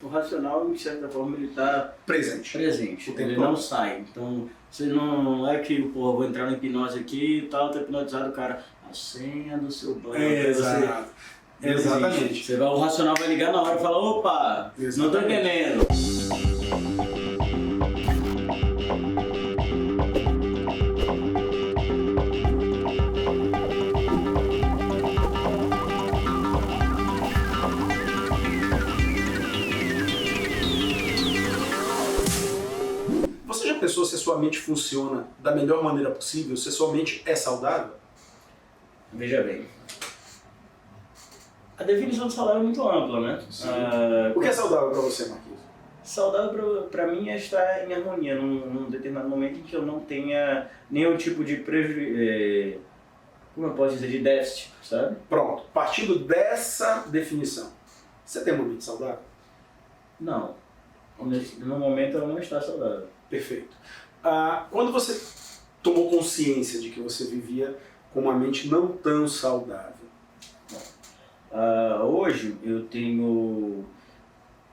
O racional, de certa forma, ele está presente. Ele não sai. Então, você não é que, pô, vou entrar na hipnose aqui e tal, tá hipnotizado, o cara, a senha do seu banco. Exato. Exatamente. Você vai, o racional vai ligar na hora e falar, opa, não tô entendendo. Você já pensou se a sua mente funciona da melhor maneira possível, se a sua mente é saudável? Veja bem. A definição de saudável é muito ampla, né? O que é saudável para você, Marquinhos? Saudável para mim é estar em harmonia num determinado momento em que eu não tenha nenhum tipo de como eu posso dizer, de déficit, sabe? Pronto, partindo dessa definição, você tem uma mente saudável? Não. No momento ela não está saudável. Perfeito. Quando você tomou consciência de que você vivia com uma mente não tão saudável? Hoje eu tenho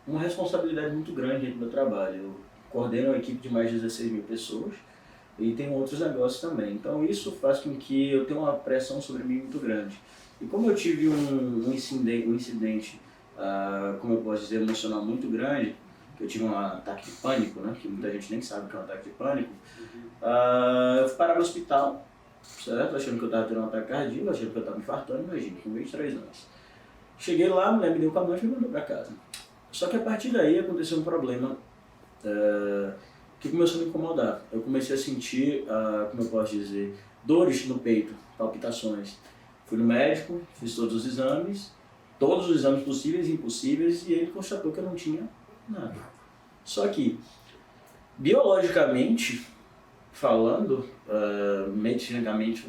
uma responsabilidade muito grande no meu trabalho. Eu coordeno uma equipe de mais de 16 mil pessoas e tenho outros negócios também. Então isso faz com que eu tenha uma pressão sobre mim muito grande. E como eu tive um incidente, como eu posso dizer, emocional muito grande, que eu tive um ataque de pânico, né, que muita gente nem sabe o que é um ataque de pânico, eu fui parar no hospital, certo? Achando que eu estava tendo um ataque cardíaco, achando que eu estava infartando, imagina, com 23 anos. Cheguei lá, a mulher me deu com a mão e me mandou para casa. Só que a partir daí aconteceu um problema que começou a me incomodar. Eu comecei a sentir, como eu posso dizer, dores no peito, palpitações. Fui no médico, fiz todos os exames possíveis e impossíveis, e ele constatou que eu não tinha nada. Só que, biologicamente falando, medicinamente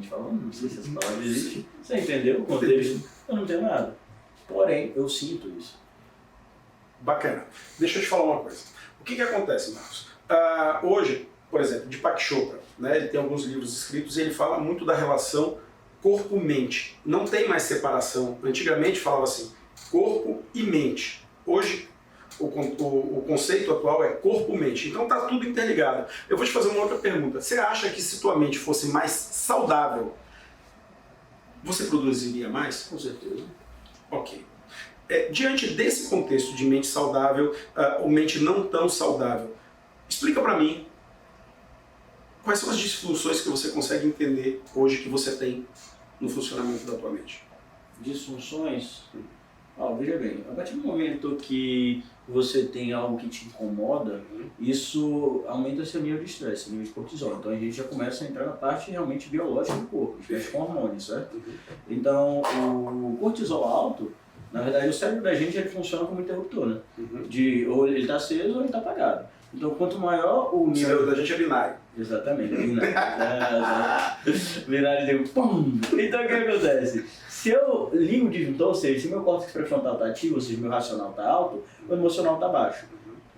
falando, não sei se essa palavra existe, você entendeu o contexto? Eu não tenho nada. Porém, eu sinto isso. Bacana. Deixa eu te falar uma coisa. O que acontece, Marcos? Hoje, por exemplo, Deepak Chopra, né, ele tem alguns livros escritos e ele fala muito da relação corpo-mente. Não tem mais separação. Antigamente falava assim, corpo e mente. Hoje, o conceito atual é corpo-mente. Então está tudo interligado. Eu vou te fazer uma outra pergunta. Você acha que se tua mente fosse mais saudável, você produziria mais? Com certeza. Ok. Diante desse contexto de mente saudável ou mente não tão saudável, explica para mim quais são as disfunções que você consegue entender hoje que você tem no funcionamento da tua mente. Disfunções? Veja bem, a partir do momento que você tem algo que te incomoda, isso aumenta seu nível de estresse, seu nível de cortisol. Então a gente já começa a entrar na parte realmente biológica do corpo, mexe com hormônios, certo? Então o cortisol alto, na verdade o cérebro da gente ele funciona como interruptor, né? Ou ele está aceso ou ele está apagado. Então quanto maior o nível... O cérebro da gente é binário. Exatamente, binário. Binário de pum! Então o que acontece? Se eu ligo o disjuntor, ou seja, se meu córtex pré-frontal está ativo, ou seja, meu racional está alto, o emocional está baixo.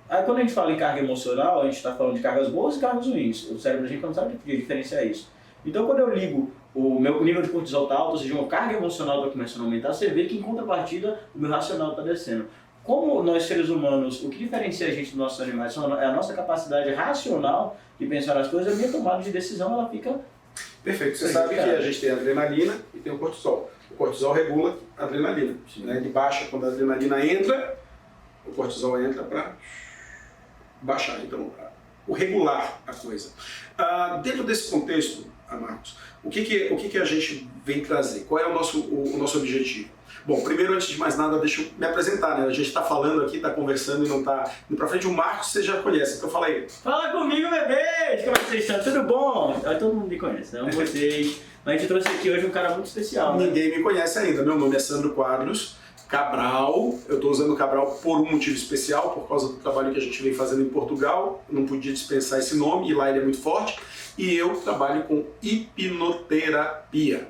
Aí quando a gente fala em carga emocional, a gente está falando de cargas boas e cargas ruins. O cérebro a gente não sabe diferenciar isso. Então quando eu ligo o meu nível de cortisol está alto, ou seja, uma carga emocional está começando a aumentar, você vê que em contrapartida o meu racional está descendo. Como nós seres humanos, o que diferencia a gente dos nossos animais é a nossa capacidade racional de pensar nas coisas, a minha tomada de decisão ela fica... Perfeito. Você sabe que a gente tem a adrenalina e tem o cortisol. O cortisol regula a adrenalina. Né? Ele baixa quando a adrenalina entra, o cortisol entra para baixar, então, o regular a coisa. Dentro desse contexto, Marcos, o que a gente vem trazer? Qual é o nosso objetivo? Bom, primeiro, antes de mais nada, deixa eu me apresentar, né? A gente está falando aqui, está conversando e não está indo para frente. O Marcos você já conhece, então fala aí. Fala comigo, bebês! Como é que vocês estão? Tudo bom? Todo mundo me conhece, não vocês. Mas a gente trouxe aqui hoje um cara muito especial, né? Ninguém me conhece ainda. Meu nome é Sandro Quadros Cabral. Eu estou usando Cabral por um motivo especial, por causa do trabalho que a gente vem fazendo em Portugal. Eu não podia dispensar esse nome, e lá ele é muito forte. E eu trabalho com hipnoterapia.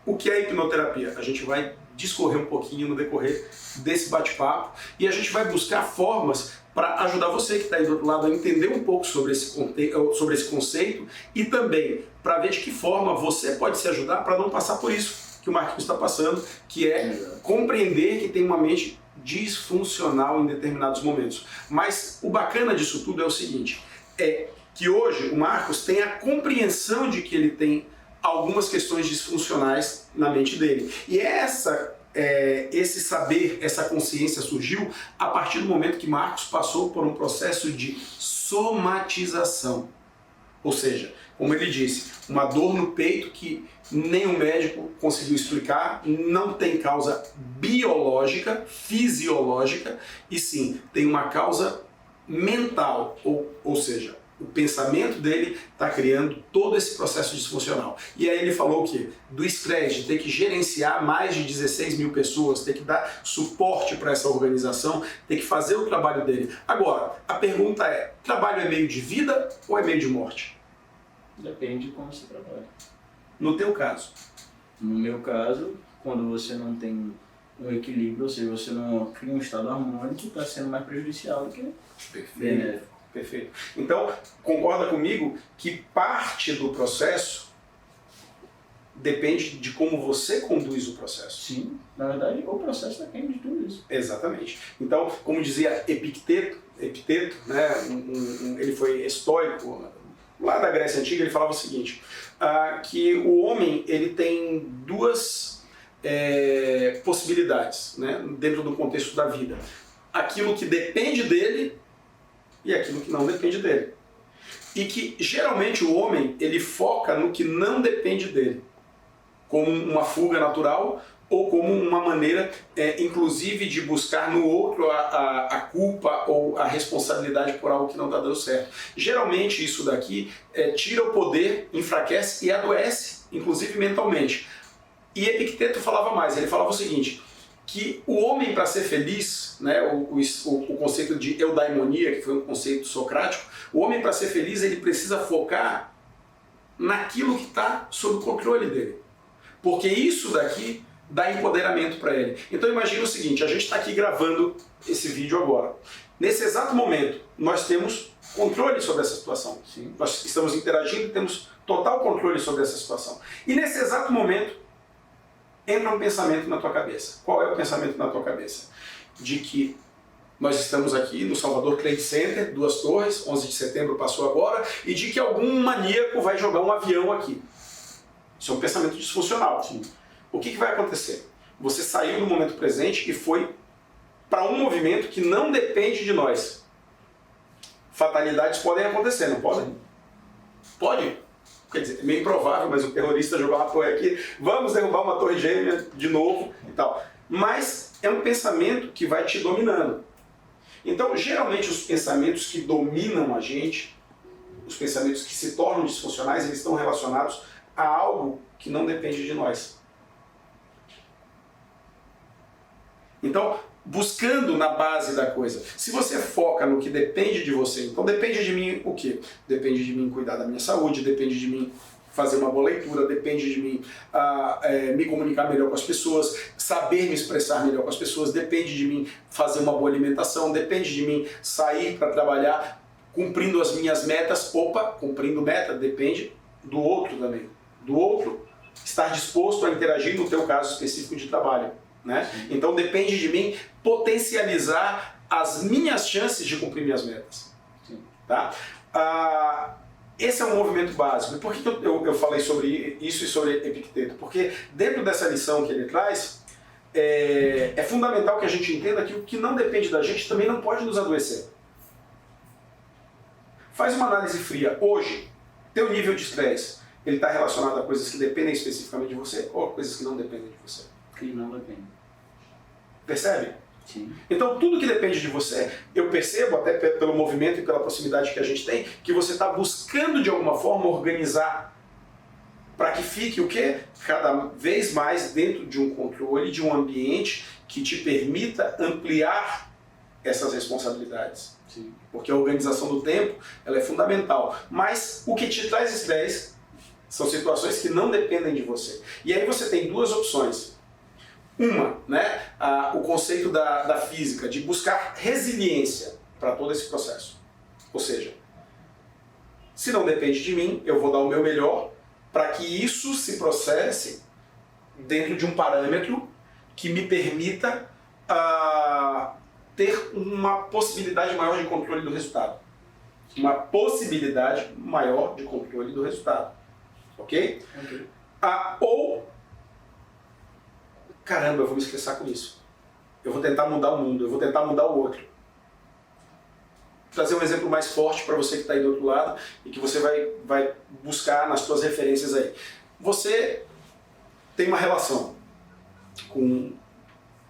O que é hipnoterapia? A gente vai discorrer um pouquinho no decorrer desse bate-papo e a gente vai buscar formas para ajudar você que está aí do outro lado a entender um pouco sobre esse conceito e também para ver de que forma você pode se ajudar para não passar por isso que o Marquinhos está passando, que é compreender que tem uma mente disfuncional em determinados momentos. Mas o bacana disso tudo é o seguinte, é que hoje o Marcos tem a compreensão de que ele tem algumas questões disfuncionais na mente dele. E esse saber, essa consciência surgiu a partir do momento que Marcos passou por um processo de somatização. Ou seja, como ele disse, uma dor no peito que nenhum médico conseguiu explicar, não tem causa biológica, fisiológica, e sim, tem uma causa mental, ou seja, o pensamento dele está criando todo esse processo disfuncional. E aí ele falou o quê? Do estresse, de ter que gerenciar mais de 16 mil pessoas, ter que dar suporte para essa organização, ter que fazer o trabalho dele. Agora, a pergunta é, trabalho é meio de vida ou é meio de morte? Depende de como você trabalha. No teu caso? No meu caso, quando você não tem um equilíbrio, ou seja, você não cria um estado harmônico, está sendo mais prejudicial do que benéfico. Perfeito. Então, concorda comigo que parte do processo depende de como você conduz o processo. Sim, na verdade, o processo depende de tudo isso. Exatamente. Então, como dizia Epicteto, né, ele foi estoico, lá da Grécia Antiga, ele falava o seguinte, que o homem ele tem duas possibilidades, né, dentro do contexto da vida. Aquilo que depende dele e aquilo que não depende dele. E que geralmente o homem ele foca no que não depende dele, como uma fuga natural ou como uma maneira, inclusive, de buscar no outro a culpa ou a responsabilidade por algo que não está dando certo. Geralmente isso daqui tira o poder, enfraquece e adoece, inclusive mentalmente. E Epicteto falava mais, ele falava o seguinte, que o homem, para ser feliz, né, o conceito de eudaimonia, que foi um conceito socrático, o homem, para ser feliz, ele precisa focar naquilo que está sob o controle dele. Porque isso daqui dá empoderamento para ele. Então imagina o seguinte, a gente está aqui gravando esse vídeo agora. Nesse exato momento, nós temos controle sobre essa situação. Sim. Nós estamos interagindo e temos total controle sobre essa situação. E nesse exato momento, entra um pensamento na tua cabeça. Qual é o pensamento na tua cabeça? De que nós estamos aqui no Salvador Trade Center, 2 torres, 11 de setembro passou agora, e de que algum maníaco vai jogar um avião aqui. Isso é um pensamento disfuncional. Sim. O que vai acontecer? Você saiu do momento presente e foi para um movimento que não depende de nós. Fatalidades podem acontecer, não podem? Pode? Quer dizer, é meio improvável, mas o terrorista jogar uma torre aqui, vamos derrubar uma torre gêmea de novo e tal. Mas é um pensamento que vai te dominando. Então, geralmente, os pensamentos que dominam a gente, os pensamentos que se tornam disfuncionais, eles estão relacionados a algo que não depende de nós. Então, buscando na base da coisa, se você foca no que depende de você, então depende de mim o quê? Depende de mim cuidar da minha saúde, depende de mim fazer uma boa leitura, depende de mim me comunicar melhor com as pessoas, saber me expressar melhor com as pessoas, depende de mim fazer uma boa alimentação, depende de mim sair para trabalhar cumprindo as minhas metas. Opa, cumprindo meta, depende do outro também. Do outro estar disposto a interagir no teu caso específico de trabalho. Né? Então depende de mim potencializar as minhas chances de cumprir minhas metas. Sim. Tá? Esse é um movimento básico. E por que eu falei sobre isso e sobre Epicteto? Porque dentro dessa lição que ele traz, é fundamental que a gente entenda que o que não depende da gente também não pode nos adoecer. Faz uma análise fria. Hoje, teu nível de estresse, ele está relacionado a coisas que dependem especificamente de você ou a coisas que não dependem de você? Que não depende. Percebe? Sim. Então tudo que depende de você, eu percebo até pelo movimento e pela proximidade que a gente tem, que você está buscando de alguma forma organizar para que fique o quê? Cada vez mais dentro de um controle, de um ambiente que te permita ampliar essas responsabilidades. Sim. Porque a organização do tempo ela é fundamental. Mas o que te traz estresse são situações que não dependem de você. E aí você tem duas opções. Uma, né, o conceito da física, de buscar resiliência para todo esse processo. Ou seja, se não depende de mim, eu vou dar o meu melhor para que isso se processe dentro de um parâmetro que me permita ter uma possibilidade maior de controle do resultado. Uma possibilidade maior de controle do resultado. Ok? Ou, caramba, eu vou me estressar com isso. Eu vou tentar mudar o mundo, eu vou tentar mudar o outro. Vou trazer um exemplo mais forte para você que está aí do outro lado e que você vai buscar nas suas referências aí. Você tem uma relação com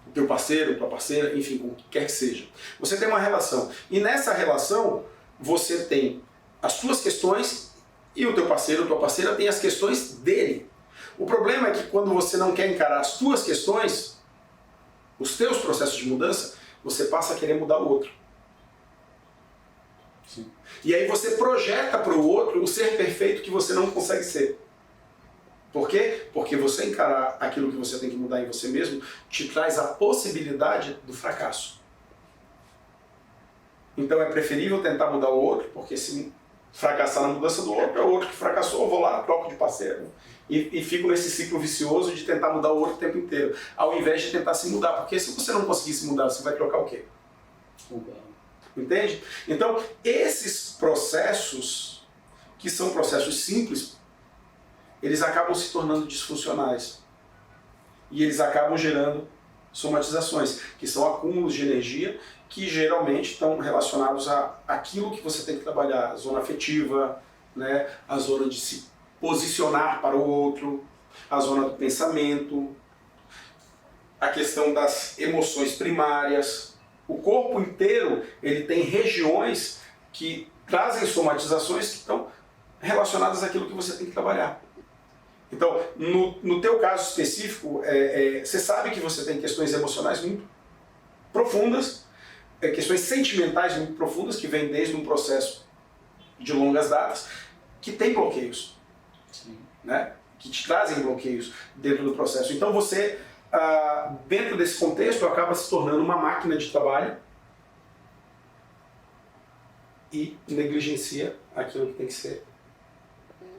o teu parceiro, tua parceira, enfim, com o que quer que seja. Você tem uma relação e nessa relação você tem as suas questões e o teu parceiro, tua parceira tem as questões dele. O problema é que quando você não quer encarar as tuas questões, os teus processos de mudança, você passa a querer mudar o outro. Sim. E aí você projeta para o outro o ser perfeito que você não consegue ser. Por quê? Porque você encarar aquilo que você tem que mudar em você mesmo te traz a possibilidade do fracasso. Então é preferível tentar mudar o outro, porque se fracassar na mudança do outro, é o outro que fracassou, eu vou lá, troco de parceiro. E fico nesse ciclo vicioso de tentar mudar o outro o tempo inteiro, ao invés de tentar se mudar. Porque se você não conseguir se mudar, você vai trocar o quê? Entende? Então, esses processos, que são processos simples, eles acabam se tornando disfuncionais. E eles acabam gerando somatizações, que são acúmulos de energia que geralmente estão relacionados àquilo que você tem que trabalhar, a zona afetiva, né, a zona de se posicionar para o outro, a zona do pensamento, a questão das emoções primárias. O corpo inteiro ele tem regiões que trazem somatizações que estão relacionadas àquilo que você tem que trabalhar. Então, no teu caso específico, você sabe que você tem questões emocionais muito profundas, questões sentimentais muito profundas, que vêm desde um processo de longas datas, que tem bloqueios. Sim. Né? Que te trazem bloqueios dentro do processo. Então você, dentro desse contexto, acaba se tornando uma máquina de trabalho e negligencia aquilo que tem que ser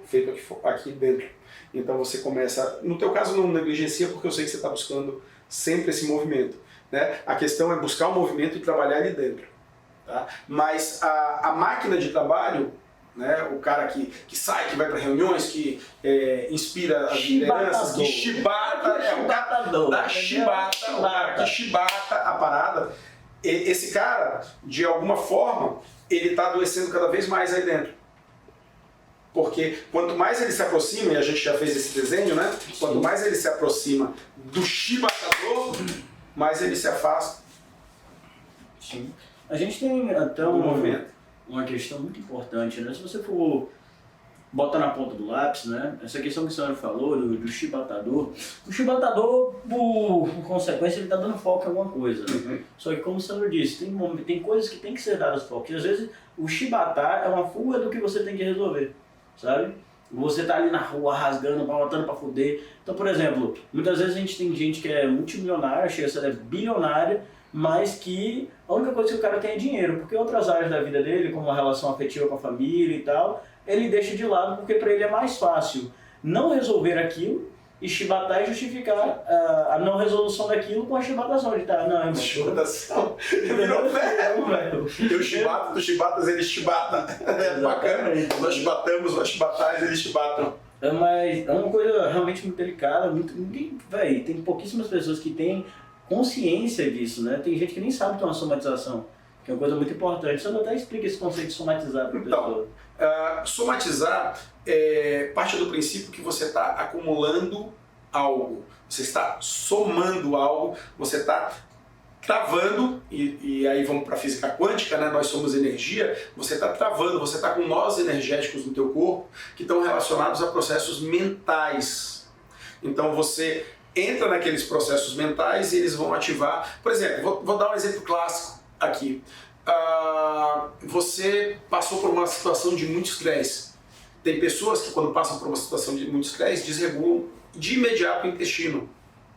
feito aqui dentro. Então você começa, no teu caso não negligencia porque eu sei que você está buscando sempre esse movimento. Né? A questão é buscar o movimento e trabalhar ali dentro. Tá? Mas a máquina de trabalho, né? O cara que sai, que vai para reuniões, que inspira as lideranças, que chibata, o cara da chibata, o cara que chibata a parada, esse cara, de alguma forma, ele está adoecendo cada vez mais aí dentro. Porque quanto mais ele se aproxima, e a gente já fez esse desenho, né? Quanto mais ele se aproxima do chibatador, mais ele se afasta. Sim. A gente tem até uma questão muito importante, né? Se você for botar na ponta do lápis, né? Essa questão que o senhor falou do chibatador, o chibatador, por consequência, ele está dando foco em alguma coisa. Né? Uhum. Só que, como o senhor disse, tem coisas que tem que ser dadas foco. E às vezes o chibatar é uma fuga do que você tem que resolver, sabe? Você tá ali na rua rasgando, botando pra fuder. Então, por exemplo, muitas vezes a gente tem gente que é multimilionária, chega a ser bilionária, mas que a única coisa que o cara tem é dinheiro, porque outras áreas da vida dele, como a relação afetiva com a família e tal, ele deixa de lado porque para ele é mais fácil não resolver aquilo e chibatar e justificar a não resolução daquilo com a chibatação de tá, não, chibatação. Virou velho. Eu chibato, tu chibatas, ele chibata. É bacana. Nós chibatamos, nós chibatais, eles chibatam. Mas é uma coisa realmente muito delicada, tem pouquíssimas pessoas que têm consciência disso, né? Tem gente que nem sabe que é uma somatização, que é uma coisa muito importante. Você até explica esse conceito de somatizar para a pessoa. Somatizar parte do princípio que você está acumulando algo, você está somando algo, você está travando, e aí vamos para a física quântica, né? Nós somos energia, você está travando, você está com nós energéticos no teu corpo que estão relacionados a processos mentais. Então você entra naqueles processos mentais e eles vão ativar. Por exemplo, vou dar um exemplo clássico aqui. Você passou por uma situação de muito estresse. Tem pessoas que quando passam por uma situação de muito estresse desregulam de imediato o intestino.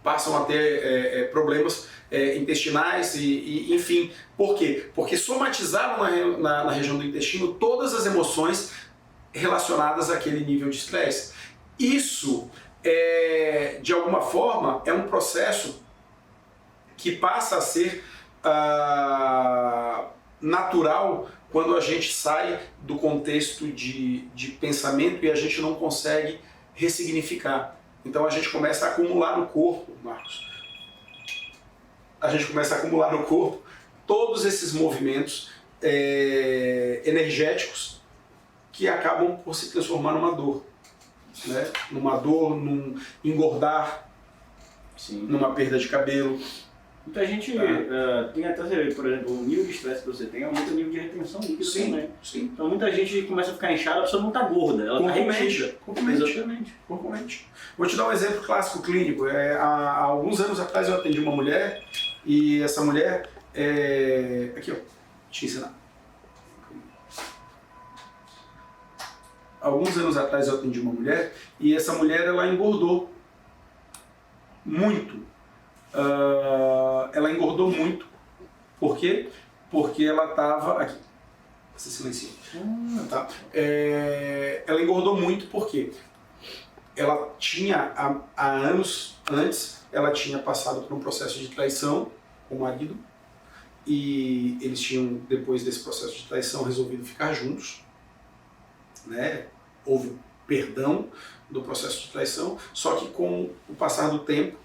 Passam a ter problemas intestinais e enfim. Por quê? Porque somatizaram na região do intestino todas as emoções relacionadas àquele nível de estresse. Isso, de alguma forma, é um processo que passa a ser natural quando a gente sai do contexto de pensamento e a gente não consegue ressignificar. Então a gente começa a acumular no corpo, Marcos. A gente começa a acumular no corpo todos esses movimentos energéticos que acabam por se transformar numa dor. Né? Numa dor, num engordar, Sim. numa perda de cabelo. Muita gente tem até, por exemplo, o nível de estresse que você tem aumenta o nível de retenção líquida também. Sim. Então muita gente começa a ficar inchada, a pessoa não está gorda, ela está retida. Corpulente. Vou te dar um exemplo clássico clínico. Há alguns anos atrás eu atendi uma mulher e essa mulher, aqui ó, te ensinar. Alguns anos atrás eu atendi uma mulher e essa mulher ela engordou muito. Ela engordou muito. Por quê? Porque ela estava aqui. Você silencia. Tá? Ela engordou muito porque ela tinha, há anos antes, ela tinha passado por um processo de traição com o marido e eles tinham, depois desse processo de traição, resolvido ficar juntos. Né? Houve perdão do processo de traição, só que com o passar do tempo,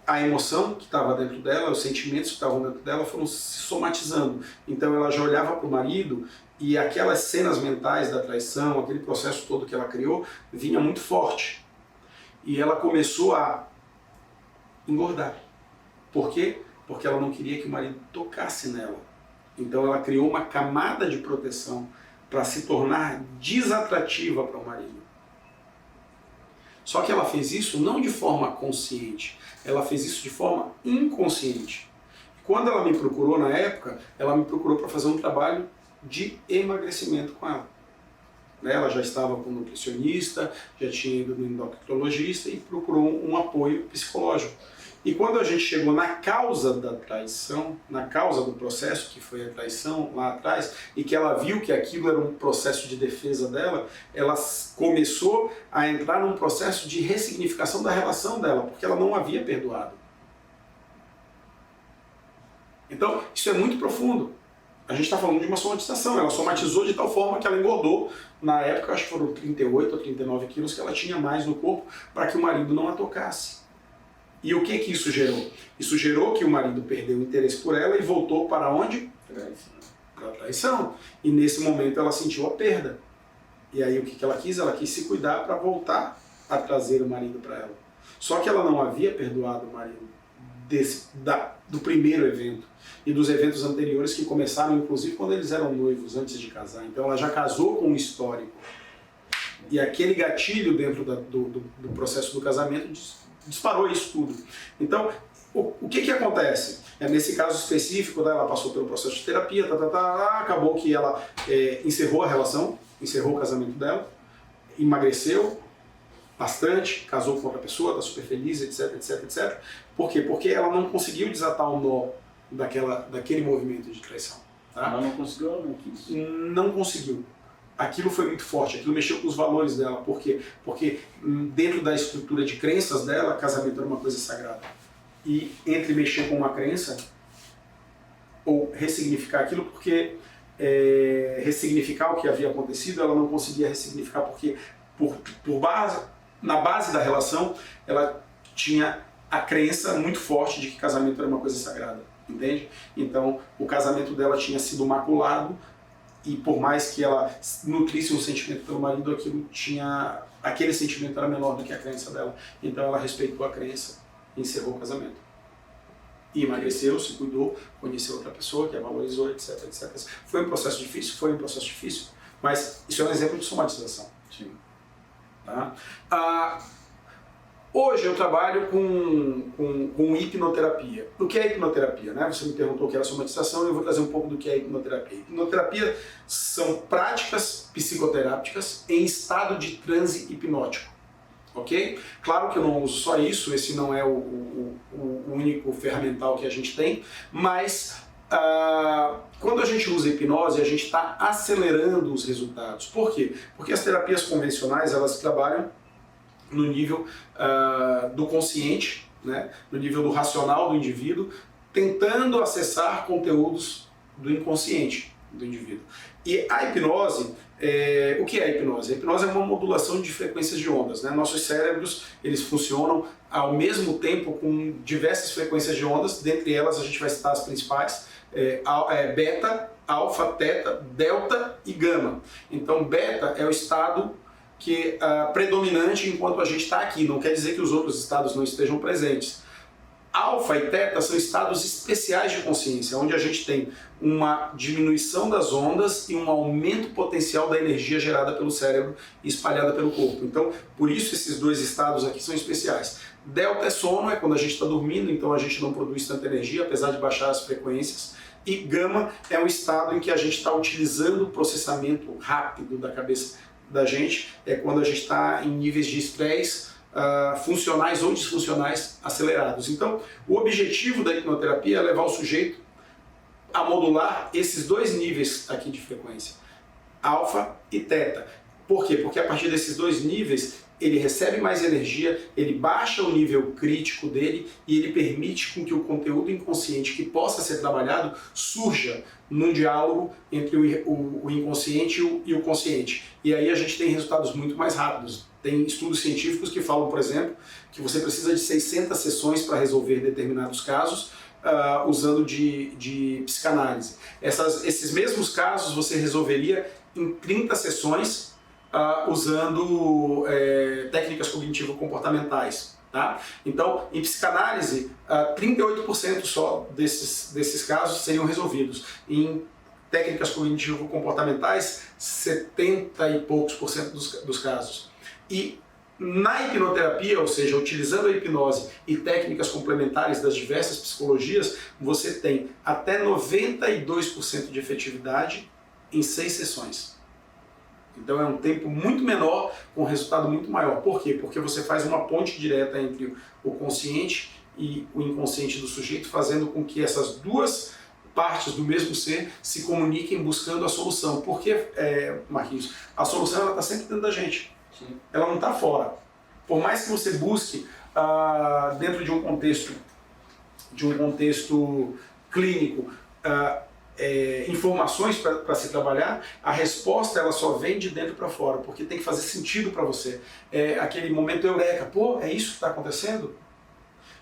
a emoção que estava dentro dela, os sentimentos que estavam dentro dela foram se somatizando. Então ela já olhava para o marido e aquelas cenas mentais da traição, aquele processo todo que ela criou, vinha muito forte. E ela começou a engordar. Por quê? Porque ela não queria que o marido tocasse nela. Então ela criou uma camada de proteção para se tornar desatrativa para o marido. Só que ela fez isso não de forma consciente, ela fez isso de forma inconsciente. Quando ela me procurou na época, ela me procurou para fazer um trabalho de emagrecimento com ela. Ela já estava com um nutricionista, já tinha ido no endocrinologista e procurou um apoio psicológico. E quando a gente chegou na causa da traição, na causa do processo, que foi a traição lá atrás, e que ela viu que aquilo era um processo de defesa dela, ela começou a entrar num processo de ressignificação da relação dela, porque ela não havia perdoado. Então, isso é muito profundo. A gente está falando de uma somatização, ela somatizou de tal forma que ela engordou, na época acho que foram 38 ou 39 quilos que ela tinha mais no corpo, para que o marido não a tocasse. E o que isso gerou? Isso gerou que o marido perdeu o interesse por ela e voltou para onde? Para a traição. E nesse momento ela sentiu a perda. E aí o que ela quis? Ela quis se cuidar para voltar a trazer o marido para ela. Só que ela não havia perdoado o marido do primeiro evento e dos eventos anteriores que começaram inclusive quando eles eram noivos, antes de casar. Então ela já casou com um histórico. E aquele gatilho dentro do processo do casamento disparou isso tudo. Então, o que acontece? Nesse caso específico, ela passou pelo processo de terapia, acabou que ela encerrou a relação, encerrou o casamento dela, emagreceu bastante, casou com outra pessoa, está super feliz, etc, etc, etc. Por quê? Porque ela não conseguiu desatar o nó daquele movimento de traição. Tá? Ela não conseguiu ou não quis? Não conseguiu. Aquilo foi muito forte, aquilo mexeu com os valores dela. Por quê? Porque dentro da estrutura de crenças dela, casamento era uma coisa sagrada. E entre mexer com uma crença, ou ressignificar aquilo, porque ressignificar o que havia acontecido, ela não conseguia ressignificar, porque na base da relação, ela tinha a crença muito forte de que casamento era uma coisa sagrada. Entende? Então, o casamento dela tinha sido maculado, e por mais que ela nutrisse um sentimento pelo marido, aquele sentimento era menor do que a crença dela. Então ela respeitou a crença e encerrou o casamento. E emagreceu, se cuidou, conheceu outra pessoa que a valorizou, etc, etc. Foi um processo difícil? Foi um processo difícil. Mas isso é um exemplo de somatização. Sim. Tá? Hoje eu trabalho com hipnoterapia. O que é hipnoterapia? Né? Você me perguntou o que era somatização e eu vou trazer um pouco do que é hipnoterapia. Hipnoterapia são práticas psicoterápicas em estado de transe hipnótico. Ok? Claro que eu não uso só isso, esse não é o único ferramental que a gente tem, mas quando a gente usa hipnose, a gente está acelerando os resultados. Por quê? Porque as terapias convencionais, elas trabalham no nível do consciente, né, no nível do racional do indivíduo, tentando acessar conteúdos do inconsciente do indivíduo. E a hipnose, o que é a hipnose? A hipnose é uma modulação de frequências de ondas, né? Nossos cérebros, eles funcionam ao mesmo tempo com diversas frequências de ondas, dentre elas a gente vai citar as principais, beta, alfa, teta, delta e gama. Então beta é o estado que predominante enquanto a gente está aqui, não quer dizer que os outros estados não estejam presentes. Alfa e teta são estados especiais de consciência, onde a gente tem uma diminuição das ondas e um aumento potencial da energia gerada pelo cérebro e espalhada pelo corpo. Então, por isso esses dois estados aqui são especiais. Delta é sono, é quando a gente está dormindo, então a gente não produz tanta energia, apesar de baixar as frequências. E gama é um estado em que a gente está utilizando o processamento rápido da cabeça da gente, é quando a gente está em níveis de estresse, funcionais ou disfuncionais acelerados. Então, o objetivo da hipnoterapia é levar o sujeito a modular esses dois níveis aqui de frequência, alfa e teta. Por quê? Porque a partir desses dois níveis, ele recebe mais energia, ele baixa o nível crítico dele e ele permite com que o conteúdo inconsciente que possa ser trabalhado surja num diálogo entre o inconsciente e o consciente. E aí a gente tem resultados muito mais rápidos. Tem estudos científicos que falam, por exemplo, que você precisa de 600 sessões para resolver determinados casos usando de psicanálise. Esses mesmos casos você resolveria em 30 sessões usando técnicas cognitivo-comportamentais. Tá? Então, em psicanálise, 38% só desses casos seriam resolvidos. Em técnicas cognitivo-comportamentais, 70 e poucos por cento dos casos. E na hipnoterapia, ou seja, utilizando a hipnose e técnicas complementares das diversas psicologias, você tem até 92% de efetividade em 6 sessões. Então é um tempo muito menor, com um resultado muito maior. Por quê? Porque você faz uma ponte direta entre o consciente e o inconsciente do sujeito, fazendo com que essas duas partes do mesmo ser se comuniquem buscando a solução. Porque, Marquinhos, a solução está sempre dentro da gente. Sim. Ela não está fora. Por mais que você busque dentro de um contexto clínico, informações para se trabalhar, a resposta ela só vem de dentro para fora, porque tem que fazer sentido para você. É aquele momento eureka, pô, é isso que está acontecendo?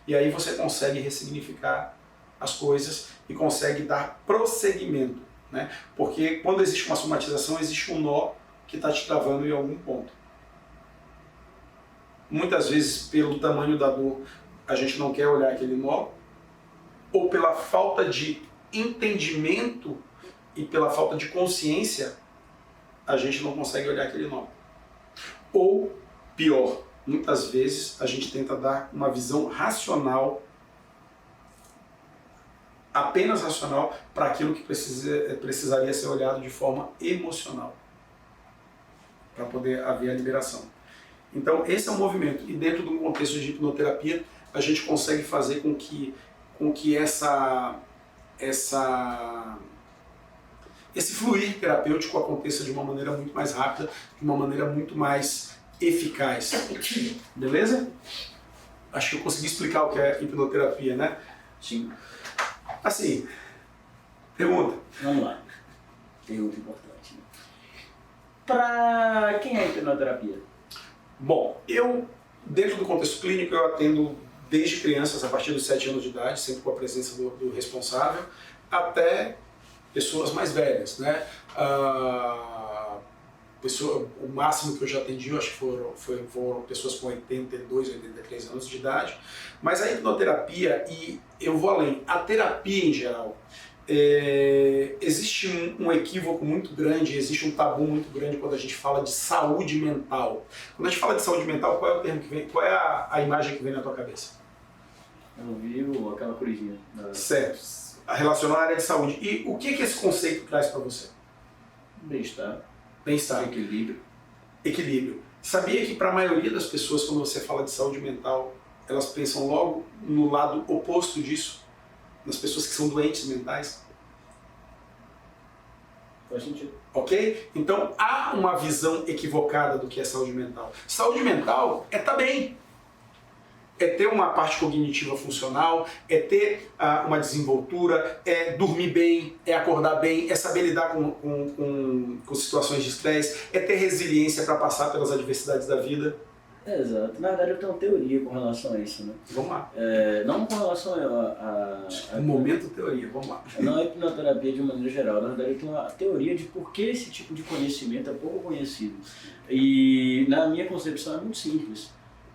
E aí você consegue ressignificar as coisas e consegue dar prosseguimento, né? Porque quando existe uma somatização, existe um nó que está te travando em algum ponto. Muitas vezes, pelo tamanho da dor, a gente não quer olhar aquele nó, ou pela falta de entendimento e pela falta de consciência, a gente não consegue olhar aquele nó. Ou, pior, muitas vezes a gente tenta dar uma visão racional, apenas racional, para aquilo que precisaria ser olhado de forma emocional, para poder haver a liberação. Então esse é um movimento, e dentro de um contexto de hipnoterapia, a gente consegue fazer com que esse fluir terapêutico aconteça de uma maneira muito mais rápida, de uma maneira muito mais eficaz. Beleza? Acho que eu consegui explicar o que é hipnoterapia, né? Sim. Assim, pergunta. Vamos lá. Pergunta importante. Para quem é a hipnoterapia? Bom, dentro do contexto clínico, eu atendo desde crianças, a partir dos 7 anos de idade, sempre com a presença do responsável, até pessoas mais velhas, né? O máximo que eu já atendi, eu acho que foram pessoas com 82, 83 anos de idade. Mas a hipnoterapia, e eu vou além, a terapia em geral, existe um equívoco muito grande, existe um tabu muito grande quando a gente fala de saúde mental. Quando a gente fala de saúde mental, qual é o termo que vem, qual é a imagem que vem na tua cabeça? Eu vi aquela cruzinha. Certo. Relacionar à área de saúde. E o que esse conceito traz para você? Bem-estar. Bem-estar. Equilíbrio. Equilíbrio. Sabia que para a maioria das pessoas, quando você fala de saúde mental, elas pensam logo no lado oposto disso? Nas pessoas que são doentes mentais? Faz sentido. Ok? Então há uma visão equivocada do que é saúde mental. Saúde mental é estar bem. é ter uma parte cognitiva funcional, é ter uma desenvoltura, é dormir bem, é acordar bem, é saber lidar com situações de estresse, é ter resiliência para passar pelas adversidades da vida. Exato. Na verdade, eu tenho uma teoria com relação a isso, né? Vamos lá. Não com relação Um momento teoria, vamos lá. Não a hipnoterapia de maneira geral. Na verdade, eu tenho uma teoria de por que esse tipo de conhecimento é pouco conhecido. E, na minha concepção, é muito simples.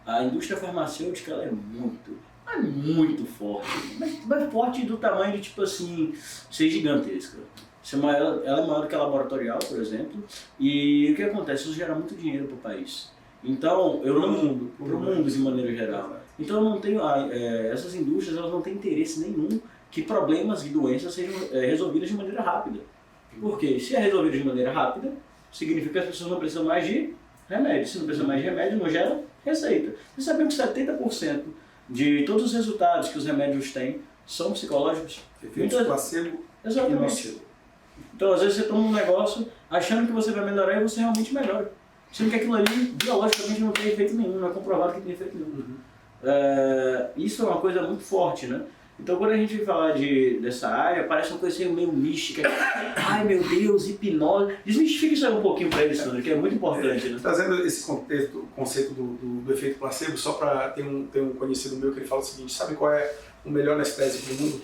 A indústria farmacêutica ela é muito forte. Mas forte do tamanho de, tipo assim, ser gigantesca. Ela é maior que a laboratorial, por exemplo. E o que acontece? Isso gera muito dinheiro para o país. Então, pro mundo de maneira geral. Então, eu não tenho, essas indústrias elas não têm interesse nenhum que problemas e doenças sejam resolvidas de maneira rápida. Porque se é resolvido de maneira rápida, significa que as pessoas não precisam mais de remédio. Se não precisa mais de remédio, não gera receita. Vocês sabiam que 70% de todos os resultados que os remédios têm são psicológicos? Efeitos placebo e Exatamente. nocebo. Então, às vezes você toma um negócio achando que você vai melhorar e você realmente melhora. Sendo que aquilo ali, biologicamente, não tem efeito nenhum, não é comprovado que tem efeito nenhum. Isso é uma coisa muito forte, né? Então, quando a gente fala dessa área, parece uma coisa meio mística. Ai, meu Deus, hipnose. Desmistifica isso aí um pouquinho para eles, Sandro, que é muito importante, né? Trazendo esse conceito do efeito placebo, só para ter um conhecido meu que ele fala o seguinte: sabe qual é o melhor anestésico do mundo?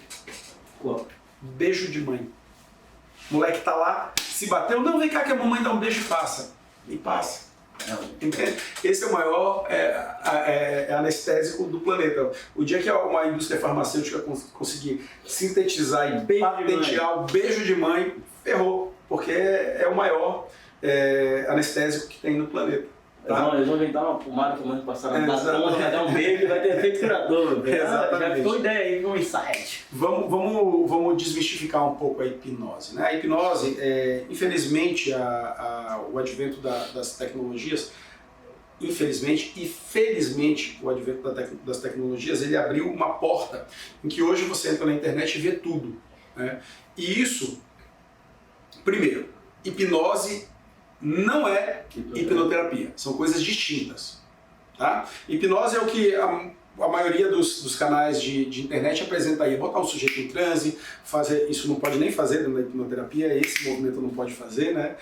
Qual? Beijo de mãe. O moleque tá lá, se bateu, não, vem cá que a mamãe dá um beijo e passa. E passa. Entende? Esse é o maior anestésico do planeta. O dia que uma indústria farmacêutica conseguir sintetizar e patentear o beijo de mãe, ferrou, porque é o maior anestésico que tem no planeta. Tá? Eles vão inventar uma pomada que a mãe passar na batom, vai dar um beijo e vai ter efeito curador. Exatamente. Já ficou ideia aí, um insight. Vamos desmistificar um pouco a hipnose. Né? A hipnose, infelizmente, o advento das tecnologias, infelizmente e felizmente, o advento das tecnologias, ele abriu uma porta em que hoje você entra na internet e vê tudo. Né? E isso, primeiro, hipnose não é hipnoterapia, são coisas distintas. Tá? Hipnose é o que a maioria dos canais de internet apresenta aí, botar o sujeito em transe, isso não pode nem fazer na hipnoterapia, esse movimento não pode fazer, né?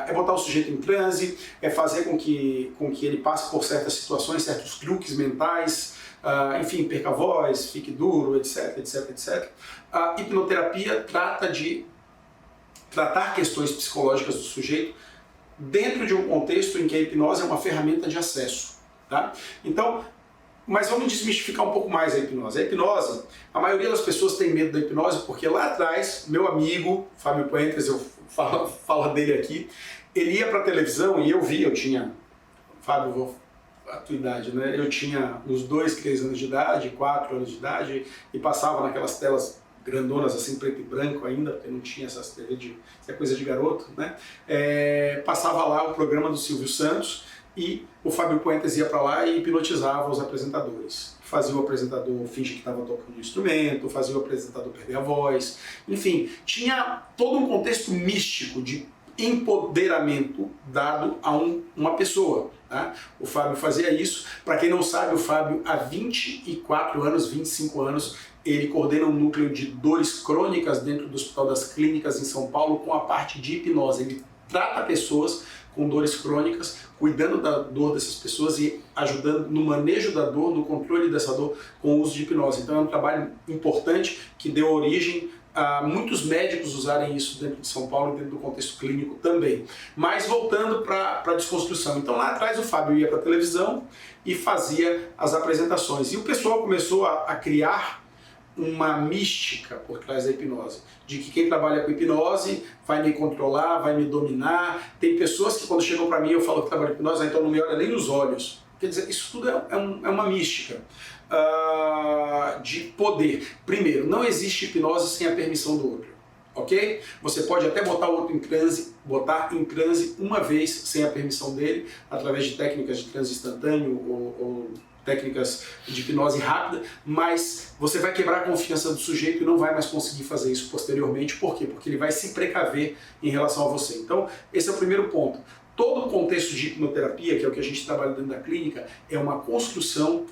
É botar o sujeito em transe, é fazer com que ele passe por certas situações, certos truques mentais, enfim, perca a voz, fique duro, etc, etc, etc. A hipnoterapia trata de tratar questões psicológicas do sujeito dentro de um contexto em que a hipnose é uma ferramenta de acesso. Tá? Então, mas vamos desmistificar um pouco mais a hipnose. A hipnose, a maioria das pessoas tem medo da hipnose porque lá atrás, meu amigo, Fábio Puentes, eu falo dele aqui, ele ia para a televisão e eu tinha, Fábio, a tua idade, né? Eu tinha uns 2, 3 anos de idade, 4 anos de idade e passava naquelas telas grandonas, assim, preto e branco ainda, porque não tinha essas TV isso é coisa de garoto, né? Passava lá o programa do Silvio Santos e o Fábio Puentes ia para lá e hipnotizava os apresentadores. Fazia o apresentador fingir que estava tocando um instrumento, fazia o apresentador perder a voz, enfim, tinha todo um contexto místico de empoderamento dado a uma pessoa. Tá? O Fábio fazia isso. Para quem não sabe, o Fábio há 24 anos, 25 anos, ele coordena um núcleo de dores crônicas dentro do Hospital das Clínicas em São Paulo com a parte de hipnose. Ele trata pessoas com dores crônicas, cuidando da dor dessas pessoas e ajudando no manejo da dor, no controle dessa dor com o uso de hipnose. Então é um trabalho importante que deu origem a muitos médicos usarem isso dentro de São Paulo, dentro do contexto clínico também. Mas voltando para a desconstrução. Então lá atrás o Fábio ia para a televisão e fazia as apresentações. E o pessoal começou a criar uma mística por trás da hipnose, de que quem trabalha com hipnose vai me controlar, vai me dominar. Tem pessoas que quando chegam para mim eu falo que trabalho com hipnose, então não me olha nem nos olhos. Quer dizer, isso tudo é uma mística de poder. Primeiro, não existe hipnose sem a permissão do outro, ok? Você pode até botar o outro em transe, uma vez sem a permissão dele, através de técnicas de transe instantâneo ou técnicas de hipnose rápida, mas você vai quebrar a confiança do sujeito e não vai mais conseguir fazer isso posteriormente. Por quê? Porque ele vai se precaver em relação a você. Então, esse é o primeiro ponto. Todo o contexto de hipnoterapia, que é o que a gente trabalha dentro da clínica, é uma construção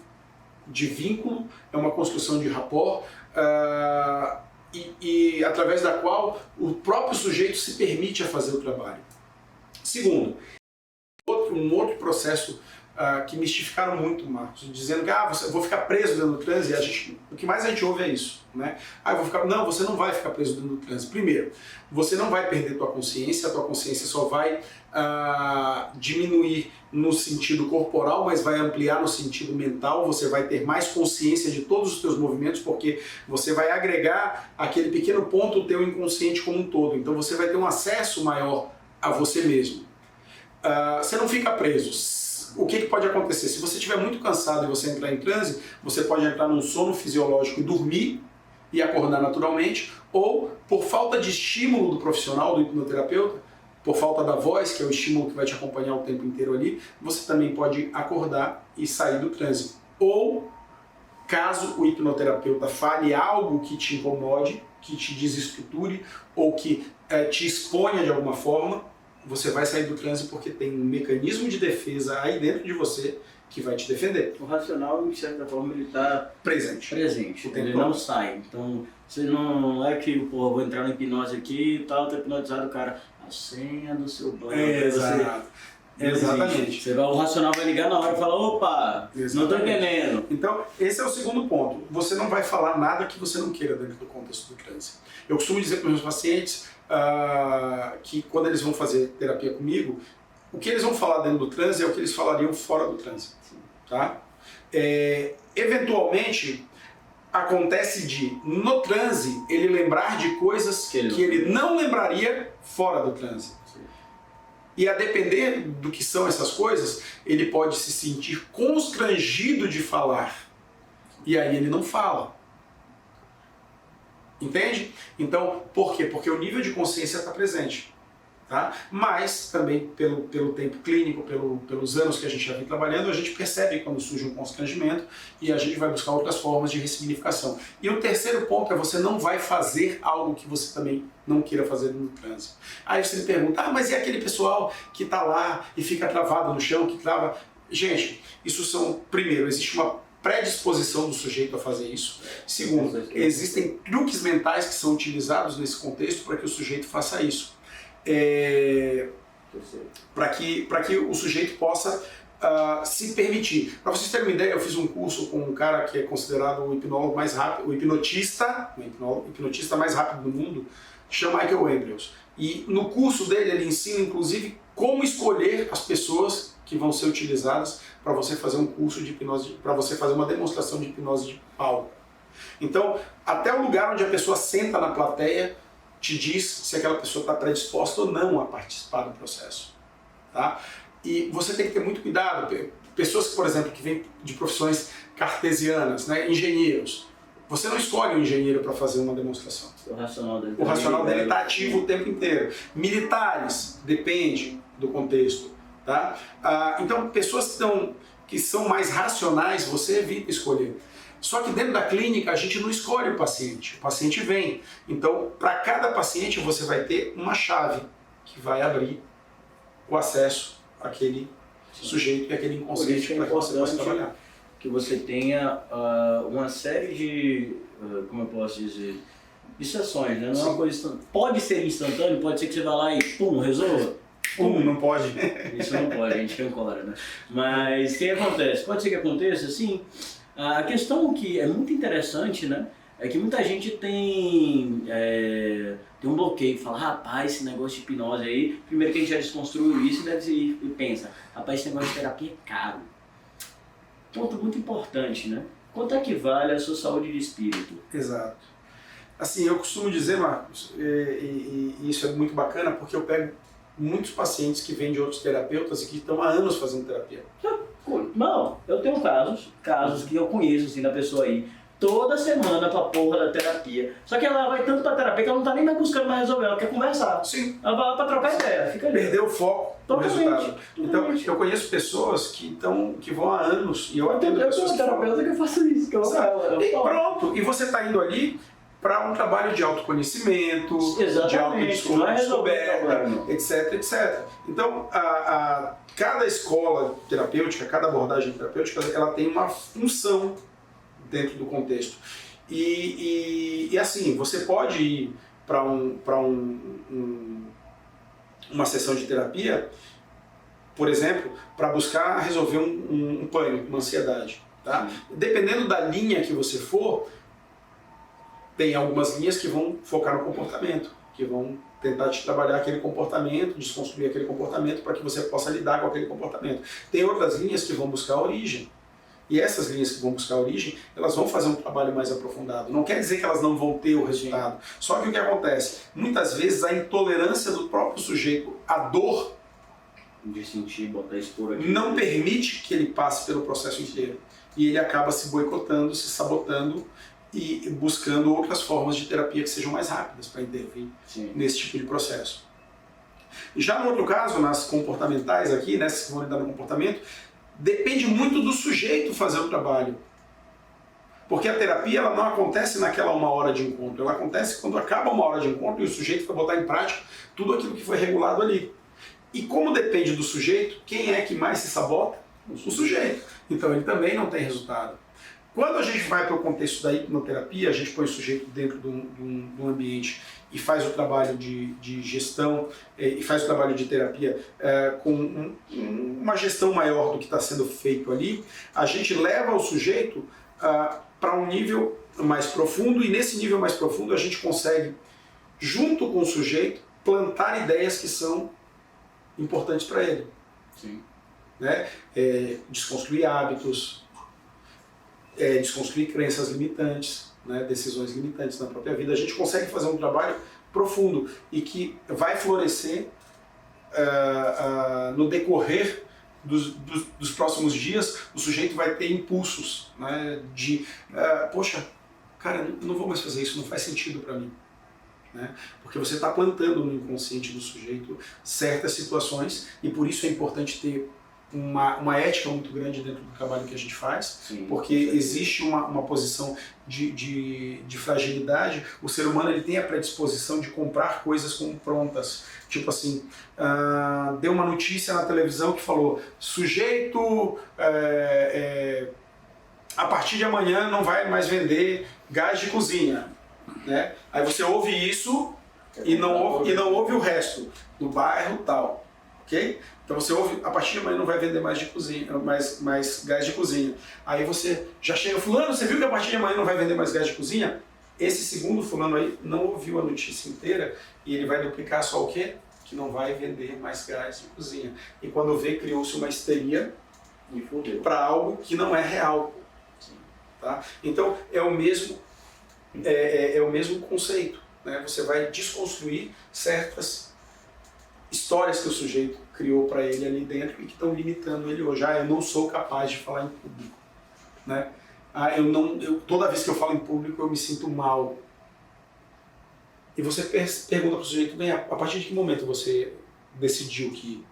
de vínculo, é uma construção de rapport, e através da qual o próprio sujeito se permite a fazer o trabalho. Segundo, um outro processo que mistificaram muito, Marcos, dizendo que eu vou ficar preso dentro do transe, e o que mais a gente ouve é isso, né? Não, você não vai ficar preso dentro do transe. Primeiro, você não vai perder tua consciência, a tua consciência só vai diminuir no sentido corporal, mas vai ampliar no sentido mental, você vai ter mais consciência de todos os teus movimentos, porque você vai agregar aquele pequeno ponto do teu inconsciente como um todo, então você vai ter um acesso maior a você mesmo. Você não fica preso. O que pode acontecer? Se você estiver muito cansado e você entrar em transe, você pode entrar num sono fisiológico e dormir e acordar naturalmente, ou por falta de estímulo do profissional, do hipnoterapeuta, por falta da voz, que é o estímulo que vai te acompanhar o tempo inteiro ali, você também pode acordar e sair do transe. Ou, caso o hipnoterapeuta fale algo que te incomode, que te desestruture, ou que te exponha de alguma forma, você vai sair do transe porque tem um mecanismo de defesa aí dentro de você que vai te defender. O racional, de certa forma, ele está presente. Ele não sai. Então, você não é que, pô, vou entrar na hipnose aqui e tal, tá hipnotizado, o cara, a senha do seu banco. Exato. Exatamente. O racional vai ligar na hora e falar, opa, não tô entendendo. Então, esse é o segundo ponto. Você não vai falar nada que você não queira dentro do contexto do transe. Eu costumo dizer para os meus pacientes que quando eles vão fazer terapia comigo, o que eles vão falar dentro do transe é o que eles falariam fora do transe. Tá? Eventualmente, acontece no transe, ele lembrar de coisas que ele não lembraria fora do transe. Sim. E a depender do que são essas coisas, ele pode se sentir constrangido de falar. E aí ele não fala. Entende? Então, por quê? Porque o nível de consciência está presente. Tá? Mas também pelo tempo clínico, pelos anos que a gente já vem trabalhando, a gente percebe quando surge um constrangimento e a gente vai buscar outras formas de ressignificação. E o terceiro ponto é você não vai fazer algo que você também não queira fazer no transe. Aí você me pergunta, mas e aquele pessoal que está lá e fica travado no chão, que trava... Gente, primeiro, existe uma predisposição do sujeito a fazer isso. Segundo, existem truques mentais que são utilizados nesse contexto para que o sujeito faça isso. Para que o sujeito possa se permitir. Para vocês terem uma ideia, eu fiz um curso com um cara que é considerado o hipnólogo mais rápido, o hipnotista mais rápido do mundo, chama Michael Andrews. E no curso dele ele ensina inclusive como escolher as pessoas que vão ser utilizadas para você fazer um curso de hipnose, para você fazer uma demonstração de hipnose de palco. Então, até o lugar onde a pessoa senta na plateia te diz se aquela pessoa está predisposta ou não a participar do processo. Tá? E você tem que ter muito cuidado. Pessoas, por exemplo, que vêm de profissões cartesianas, né, engenheiros, você não escolhe um engenheiro para fazer uma demonstração. O racional dele está ativo o tempo inteiro. Militares, depende do contexto. Tá? Então, pessoas que são mais racionais, você evita escolher. Só que dentro da clínica a gente não escolhe o paciente vem. Então, para cada paciente você vai ter uma chave que vai abrir o acesso àquele sujeito e àquele inconsciente para que você possa trabalhar. Que você tenha uma série de, como eu posso dizer, de sessões, né? Não é uma coisa pode ser instantâneo, pode ser que você vá lá e pum, resolva. Não pode. Isso não pode, a gente cancora, né? Mas o que acontece? Pode ser que aconteça, sim. A questão que é muito interessante, né? É que muita gente tem um bloqueio, fala, rapaz, esse negócio de hipnose aí, primeiro que a gente já desconstruiu isso e pensa, rapaz, esse negócio de terapia é caro. Ponto muito importante, né? Quanto é que vale a sua saúde de espírito? Exato. Assim, eu costumo dizer, Marcos, e isso é muito bacana, porque eu pego muitos pacientes que vêm de outros terapeutas e que estão há anos fazendo terapia. Não, eu tenho casos que eu conheço, assim, da pessoa aí, toda semana pra porra da terapia. Só que ela vai tanto pra terapia que ela não tá nem mais buscando mais resolver, ela quer conversar. Sim. Ela vai lá pra trocar ideia, fica ali. Perdeu o foco do resultado. Então, eu conheço pessoas que vão há anos, e eu atendo pessoas que terapeuta que eu faço isso, que eu falo. E pronto, e você tá indo ali para um trabalho de autoconhecimento, de autodescoberta, etc, etc. Então, cada escola terapêutica, cada abordagem terapêutica, ela tem uma função dentro do contexto. E assim, você pode ir para uma sessão de terapia, por exemplo, para buscar resolver um pânico, uma ansiedade. Tá? Dependendo da linha que você for, tem algumas linhas que vão focar no comportamento, que vão tentar te trabalhar aquele comportamento, desconstruir aquele comportamento para que você possa lidar com aquele comportamento. Tem outras linhas que vão buscar a origem. E essas linhas que vão buscar a origem, elas vão fazer um trabalho mais aprofundado. Não quer dizer que elas não vão ter o resultado. Só que o que acontece? Muitas vezes a intolerância do próprio sujeito à dor de sentir, botar expor aqui, não permite que ele passe pelo processo inteiro. E ele acaba se boicotando, se sabotando e buscando outras formas de terapia que sejam mais rápidas para intervir nesse tipo de processo. Já no outro caso, nas comportamentais aqui, nessas que vão lidar no comportamento, depende muito do sujeito fazer o trabalho. Porque a terapia ela não acontece naquela 1 hora de encontro, ela acontece quando acaba 1 hora de encontro e o sujeito vai botar em prática tudo aquilo que foi regulado ali. E como depende do sujeito, quem é que mais se sabota? O sujeito. Então ele também não tem resultado. Quando a gente vai para o contexto da hipnoterapia, a gente põe o sujeito dentro de um ambiente e faz o trabalho de gestão e faz o trabalho de terapia com uma gestão maior do que está sendo feito ali, a gente leva o sujeito para um nível mais profundo e nesse nível mais profundo a gente consegue, junto com o sujeito, plantar ideias que são importantes para ele. Sim. Né? Desconstruir hábitos, desconstruir crenças limitantes, né? Decisões limitantes na própria vida. A gente consegue fazer um trabalho profundo e que vai florescer no decorrer dos próximos dias. O sujeito vai ter impulsos, né? De, poxa, cara, eu não vou mais fazer isso, não faz sentido para mim. Né? Porque você está plantando no inconsciente do sujeito certas situações e por isso é importante ter uma ética muito grande dentro do trabalho que a gente faz. Sim, porque existe uma posição de fragilidade. O ser humano ele tem a predisposição de comprar coisas como prontas. Tipo assim, deu uma notícia na televisão que falou sujeito a partir de amanhã não vai mais vender gás de cozinha. Né? Aí você ouve isso e não ouve o resto do bairro tal. Okay? Então você ouve, a partir de amanhã não vai vender mais de cozinha, mais gás de cozinha. Aí você já chega, fulano, você viu que a partir de amanhã não vai vender mais gás de cozinha? Esse segundo fulano aí não ouviu a notícia inteira e ele vai duplicar só o quê? Que não vai vender mais gás de cozinha. E quando vê, criou-se uma histeria para algo que não é real. Tá? Então é o mesmo conceito. Né? Você vai desconstruir certas histórias que o sujeito criou para ele ali dentro e que estão limitando ele hoje. Eu não sou capaz de falar em público. Né? Toda vez que eu falo em público eu me sinto mal. E você pergunta para o sujeito, bem, a partir de que momento você decidiu que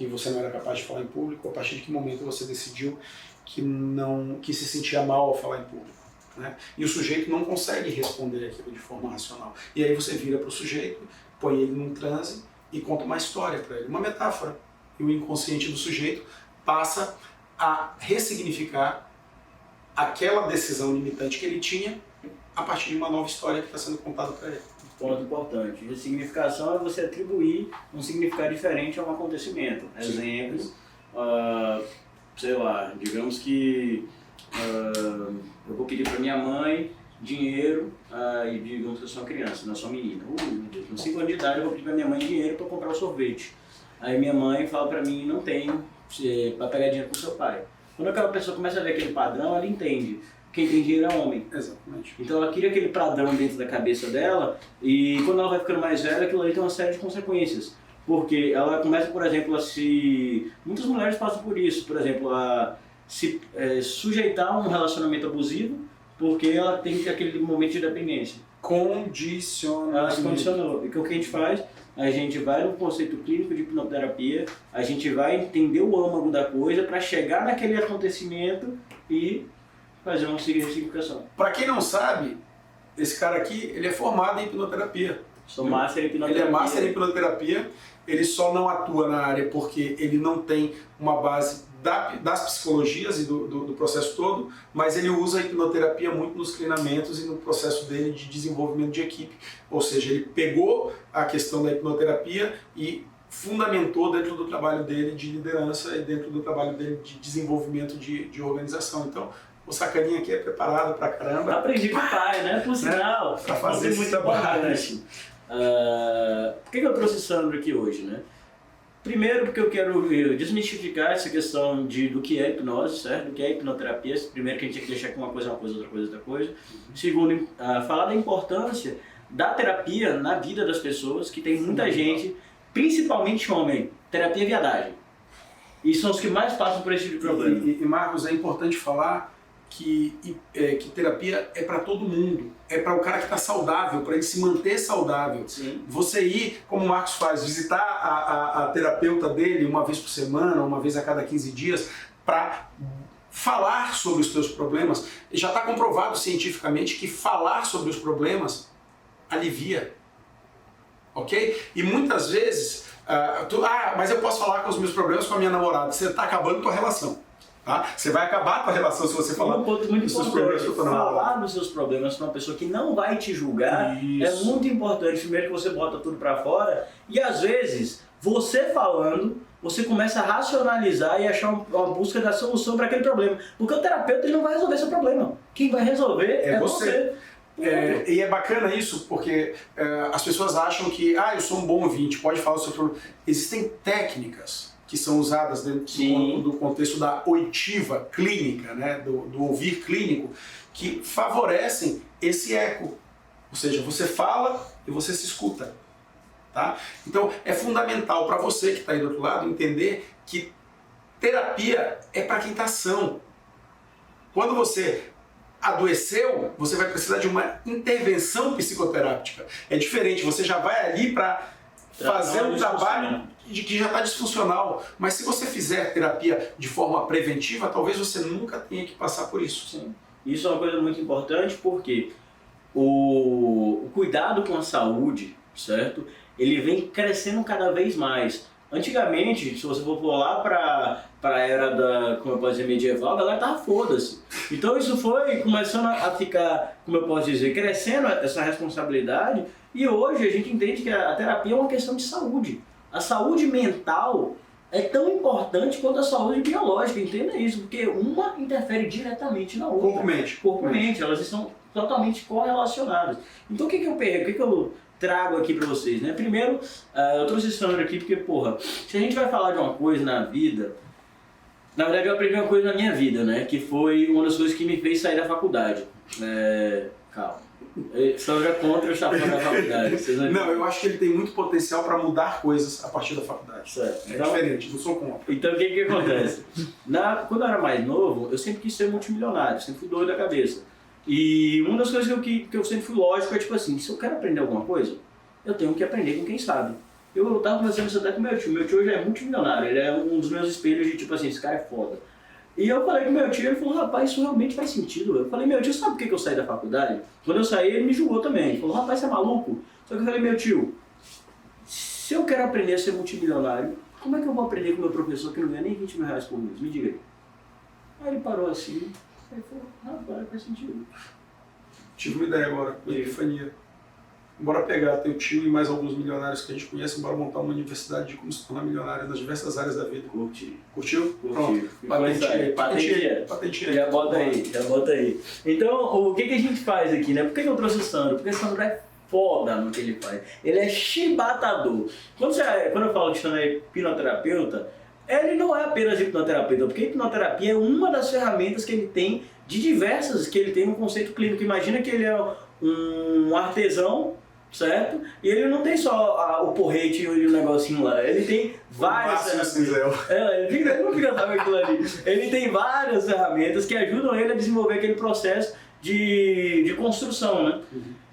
você não era capaz de falar em público? A partir de que momento você decidiu que se sentia mal ao falar em público? Né? E o sujeito não consegue responder aquilo de forma racional. E aí você vira para o sujeito, põe ele num transe e conta uma história para ele, uma metáfora. E o inconsciente do sujeito passa a ressignificar aquela decisão limitante que ele tinha a partir de uma nova história que está sendo contada para ele. Ponto importante. Ressignificação é você atribuir um significado diferente a um acontecimento. Exemplo, sei lá, digamos que eu vou pedir para minha mãe dinheiro e digamos que eu sou uma criança, não sou uma menina. Meu Deus, com 5 anos de idade eu vou pedir para minha mãe dinheiro para comprar o sorvete. Aí minha mãe fala para mim, não tenho para pegar dinheiro com seu pai. Quando aquela pessoa começa a ver aquele padrão, ela entende. Quem tem dinheiro é homem. Exatamente. Então ela cria aquele padrão dentro da cabeça dela e quando ela vai ficando mais velha, aquilo ali tem uma série de consequências. Porque ela começa, por exemplo, muitas mulheres passam por isso, por exemplo, a se sujeitar a um relacionamento abusivo porque ela tem aquele momento de dependência. Condicionamento. Ela se condicionou. E o que a gente faz? A gente vai no conceito clínico de hipnoterapia, a gente vai entender o âmago da coisa para chegar naquele acontecimento e fazer uma significação. Para quem não sabe, esse cara aqui, ele é formado em hipnoterapia. Sou master em hipnoterapia. Ele é master em hipnoterapia, ele só não atua na área porque ele não tem uma base das psicologias e do processo todo, mas ele usa a hipnoterapia muito nos treinamentos e no processo dele de desenvolvimento de equipe. Ou seja, ele pegou a questão da hipnoterapia e fundamentou dentro do trabalho dele de liderança e dentro do trabalho dele de desenvolvimento de organização. Então, o Sacaninha aqui é preparado pra caramba. Aprendi com o pai, né? Por sinal. Pra fazer esse trabalho. Por que eu trouxe Sandro aqui hoje, né? Primeiro, porque eu quero desmistificar essa questão do que é hipnose, certo? Do que é hipnoterapia. Primeiro, que a gente tem que deixar que uma coisa é uma coisa, outra coisa é outra coisa. Segundo, falar da importância da terapia na vida das pessoas, que tem muita gente, principalmente homem, terapia é viadagem. E são os que mais passam por esse tipo de problema. E Marcos, é importante falar que terapia é para todo mundo. É para o cara que está saudável, para ele se manter saudável. Sim. Você ir, como o Marcos faz, visitar a terapeuta dele uma vez por semana, uma vez a cada 15 dias, para falar sobre os seus problemas. Já está comprovado cientificamente que falar sobre os problemas alivia. Ok? E muitas vezes, mas eu posso falar com os meus problemas com a minha namorada. Você está acabando com a relação. Tá? Você vai acabar com a relação se você falar dos seus problemas. Falar dos seus problemas com uma pessoa que não vai te julgar. Isso. É muito importante. Primeiro que você bota tudo pra fora. E às vezes, você falando, você começa a racionalizar e achar uma busca da solução para aquele problema. Porque o terapeuta ele não vai resolver seu problema. Quem vai resolver é você. E é bacana isso porque as pessoas acham que eu sou um bom ouvinte, pode falar o seu problema. Existem técnicas que são usadas dentro do contexto da oitiva clínica, né, do ouvir clínico, que favorecem esse eco. Ou seja, você fala e você se escuta. Tá? Então é fundamental para você que está aí do outro lado entender que terapia é para quem está são. Quando você adoeceu, você vai precisar de uma intervenção psicoterápica. É diferente, você já vai ali para fazer um trabalho que já está disfuncional. Mas se você fizer terapia de forma preventiva, talvez você nunca tenha que passar por isso. Sim. Isso é uma coisa muito importante porque o cuidado com a saúde, certo? Ele vem crescendo cada vez mais. Antigamente, se você for lá para a era da, como eu posso dizer, medieval, a galera tava foda-se. Então isso foi começando a ficar, como eu posso dizer, crescendo essa responsabilidade. E hoje a gente entende que a terapia é uma questão de saúde. A saúde mental é tão importante quanto a saúde biológica, entenda isso, porque uma interfere diretamente na outra. Corpo e mente, elas estão totalmente correlacionadas. Então o que eu trago aqui pra vocês, né? Primeiro, eu trouxe esse Sandro aqui porque, porra, se a gente vai falar de uma coisa na vida, na verdade eu aprendi uma coisa na minha vida, né? Que foi uma das coisas que me fez sair da faculdade. Calma. Sandro é contra eu estar fora da faculdade. Não, eu acho que ele tem muito potencial para mudar coisas a partir da faculdade. Certo. É diferente, não sou contra. Então o que acontece? Quando eu era mais novo, eu sempre quis ser multimilionário, sempre fui doido da cabeça. E uma das coisas que eu sempre fui lógico é tipo assim, se eu quero aprender alguma coisa, eu tenho que aprender com quem sabe. Eu tava conversando isso até com meu tio hoje é multimilionário, ele é um dos meus espelhos de tipo assim, esse cara é foda. E eu falei com meu tio, ele falou, rapaz, isso realmente faz sentido. Eu falei, meu tio, sabe por que eu saí da faculdade? Quando eu saí, ele me julgou também. Ele falou, rapaz, você é maluco? Só que eu falei, meu tio, se eu quero aprender a ser multimilionário, como é que eu vou aprender com meu professor que não ganha nem 20 mil reais por mês? Me diga aí. Aí ele parou assim, aí falou, rapaz, faz sentido. Tive uma ideia agora, uma epifania. Bora pegar teu tio e mais alguns milionários que a gente conhece, bora montar uma universidade de como se tornar milionário nas diversas áreas da vida. Curti. Curtiu? Curti. Patenteia. Já bota aí. Então, o que a gente faz aqui, né? Por que eu trouxe o Sandro? Porque o Sandro é foda no que ele faz. Ele é chibatador. Quando eu falo que o Sandro é hipnoterapeuta, ele não é apenas hipnoterapeuta, porque a hipnoterapia é uma das ferramentas que ele tem, de diversas que ele tem no conceito clínico. Imagina que ele é um artesão, certo? E ele não tem só o porrete e o negocinho lá, ele tem várias ferramentas. Ele não fica sabendo aquilo ali. Ele tem várias ferramentas que ajudam ele a desenvolver aquele processo de construção, né?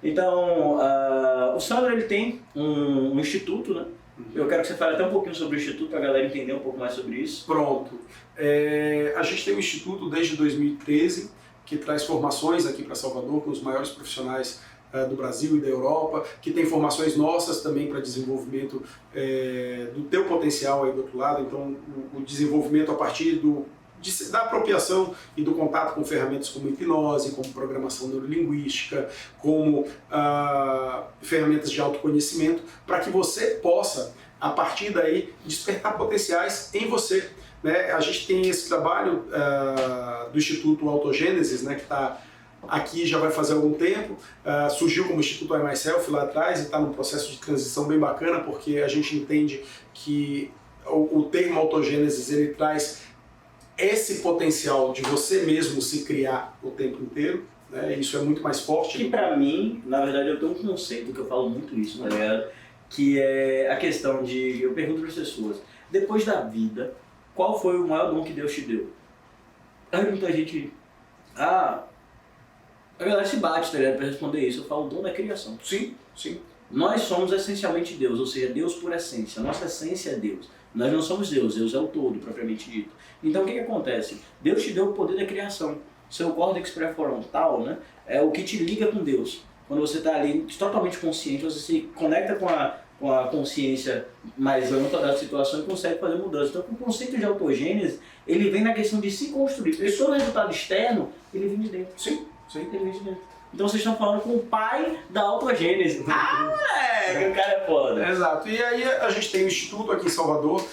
Então, o Sandro ele tem um instituto, né? Eu quero que você fale até um pouquinho sobre o instituto para a galera entender um pouco mais sobre isso. Pronto. A gente tem um instituto desde 2013 que traz formações aqui para Salvador com os maiores profissionais do Brasil e da Europa, que tem formações nossas também para desenvolvimento do teu potencial aí do outro lado, então o desenvolvimento a partir da apropriação e do contato com ferramentas como hipnose, como programação neurolinguística, como ferramentas de autoconhecimento, para que você possa, a partir daí, despertar potenciais em você. Né? A gente tem esse trabalho do Instituto Autogênesis, né, que está aqui já vai fazer algum tempo, surgiu como Instituto I Myself lá atrás e está num processo de transição bem bacana, porque a gente entende que o termo autogênesis ele traz esse potencial de você mesmo se criar o tempo inteiro, né? Isso é muito mais forte. Que pra mim, na verdade, eu tenho um conceito que eu falo muito isso, tá ligado? Que é a questão de, eu pergunto para as pessoas, depois da vida, qual foi o maior dom que Deus te deu? Aí muita gente, a galera se bate, tá ligado, pra responder isso. Eu falo, o dom da criação. Sim, sim. Nós somos essencialmente Deus, ou seja, Deus por essência. A nossa essência é Deus. Nós não somos Deus, Deus é o todo, propriamente dito. Então o que acontece? Deus te deu o poder da criação. Seu córtex pré-frontal, né, é o que te liga com Deus. Quando você está ali totalmente consciente, você se conecta com a consciência mais ampla da situação e consegue fazer mudanças. Então o conceito de autogênese, ele vem na questão de se construir. Porque todo resultado externo, ele vem de dentro. Sim, sim. Ele vem de dentro. Então vocês estão falando com o pai da autogênese. Ah, moleque, o cara é foda. Exato. E aí a gente tem um instituto aqui em Salvador.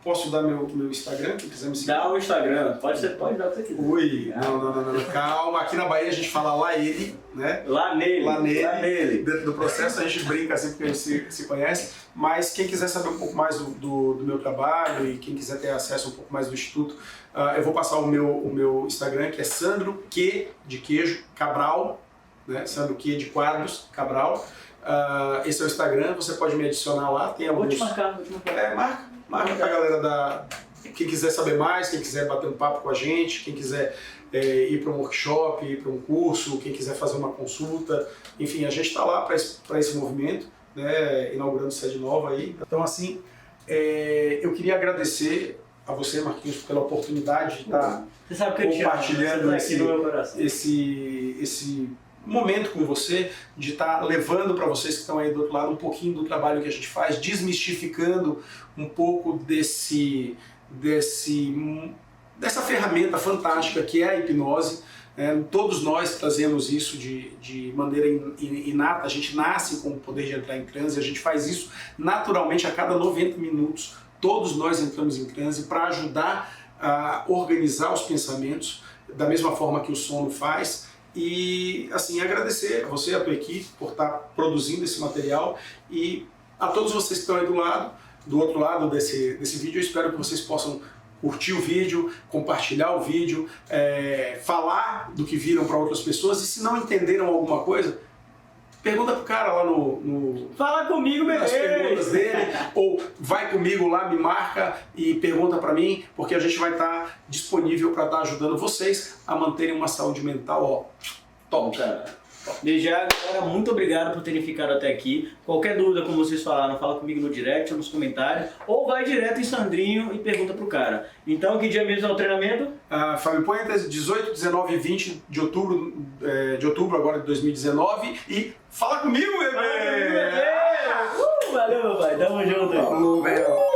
Posso dar meu Instagram, quem quiser me seguir? Dá o Instagram, pode dar o que você quiser. Ui, não, calma. Aqui na Bahia a gente fala lá ele, né? Lá nele. Dentro do processo a gente brinca assim porque a gente se conhece. Mas quem quiser saber um pouco mais do meu trabalho e quem quiser ter acesso um pouco mais do Instituto, eu vou passar o meu Instagram, que é Sandro Q de queijo, Cabral, né? Sandro Q de quadros, Cabral. Esse é o Instagram, você pode me adicionar lá. Tem alguns... Vou te marcar. Marca pra galera quem quiser saber mais, quem quiser bater um papo com a gente, quem quiser ir para um workshop, ir para um curso, quem quiser fazer uma consulta. Enfim, a gente está lá para esse movimento, né, inaugurando sede nova aí. Então, assim, eu queria agradecer a você, Marquinhos, pela oportunidade de estar compartilhando esse momento com você, de estar levando para vocês que estão aí do outro lado um pouquinho do trabalho que a gente faz, desmistificando um pouco dessa ferramenta fantástica que é a hipnose. Todos nós trazemos isso de maneira inata, a gente nasce com o poder de entrar em transe, a gente faz isso naturalmente a cada 90 minutos. Todos nós entramos em transe para ajudar a organizar os pensamentos da mesma forma que o sono faz. E assim, agradecer a você e a tua equipe por estar produzindo esse material e a todos vocês que estão aí do outro lado desse vídeo. Eu espero que vocês possam curtir o vídeo, compartilhar o vídeo, falar do que viram para outras pessoas, e se não entenderam alguma coisa, pergunta pro cara lá Fala comigo, nas perguntas dele, ou vai comigo lá, me marca e pergunta para mim, porque a gente vai estar disponível para estar ajudando vocês a manterem uma saúde mental, top. Cara. Desde já, galera, muito obrigado por terem ficado até aqui. Qualquer dúvida, como vocês falaram, fala comigo no direct ou nos comentários, ou vai direto em Sandrinho e pergunta pro cara. Então, que dia mesmo é o treinamento? Fábio Puentes, 18, 19 e 20 de outubro agora de 2019. E fala comigo, bebê! Valeu, meu pai. Tamo junto. Falou, velho.